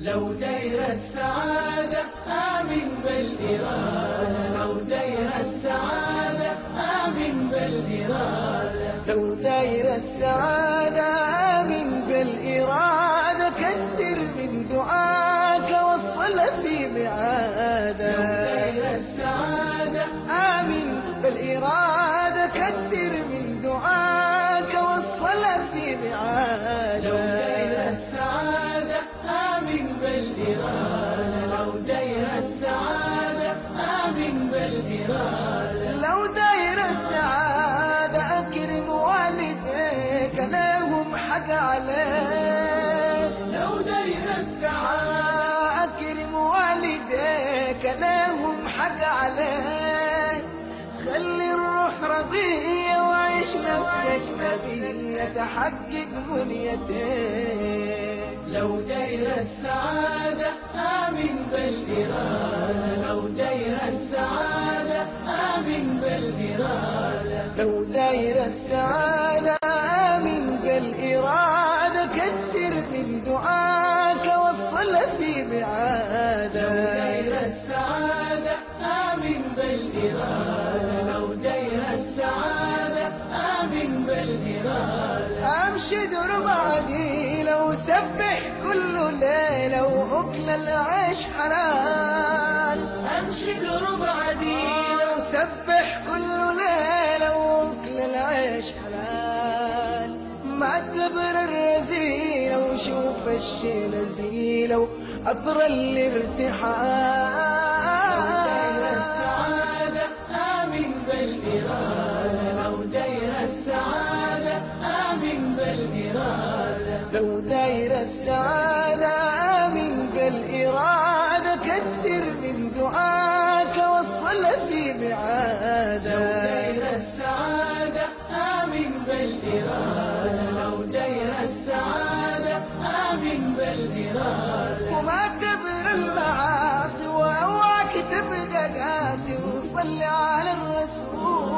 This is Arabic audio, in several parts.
لو داير السعادة آمن بالإرادة، لو داير السعادة آمن بالإرادة، لو داير السعادة آمن بالإرادة، كثر من دعاك وصل في بعادة. لو داير السعادة آمن بالإرادة، كثر من دعاك وصل في بعادة. لو داير السعادة آمن بالإرادة، لو داير السعادة آمن بالإرادة، لو داير السعادة أكرم والديك لهم حق عليك. لو داير السعادة أكرم والديك لهم حق عليك. خلي الروح رضية وعيش نفسك نبية تحقق منيتك. لو داير السعادة آمن بالإرادة، لو داير السعادة آمن بالإرادة، لو داير السعادة آمن بالإرادة، كثر من دعاك وصل في بعادة. لو داير السعادة آمن بالإرادة، لو داير السعادة آمن بالإرادة، أمشي درب عديل وسبح كل ليلة وأكل العيش حلال. أمشي درب عديل وسبح كل ليلة وأكل العيش حلال. ما تبر الرزيلة وشوف الشي نزيلة وأطر الارتحال. السعادة آمن بالإرادة، لو داير السعادة آمن بالإرادة، لو داير السعادة آمن بالإرادة، كثر من دعاك وصل في بعادة. لو داير السعادة آمن بالإرادة، لو داير السعادة آمن بالإرادة، وما تبر المعاصي واوعك تبقى قاسي وصلي على الرسول.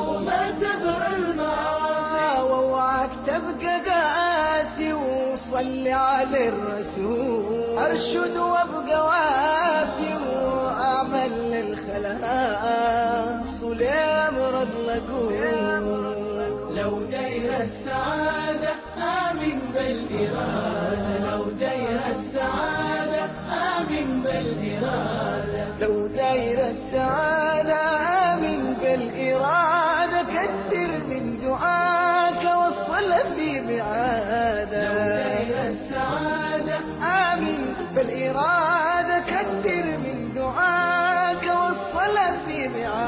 وما تبر المعاصي واوعك تبقى قاسي وصلي على الرسول. ارشد وابقى وافي واعمل للخلاق صلي امر الله. لو داير السعادة آمن بالإرادة، لو داير السعادة آمن بالإرادة، لو داير السعادة آمن بالإرادة، كثر من دعاك وصل في بعادة. لو داير السعادة آمن بالإرادة، كثر من دعاك وصل في بعادة.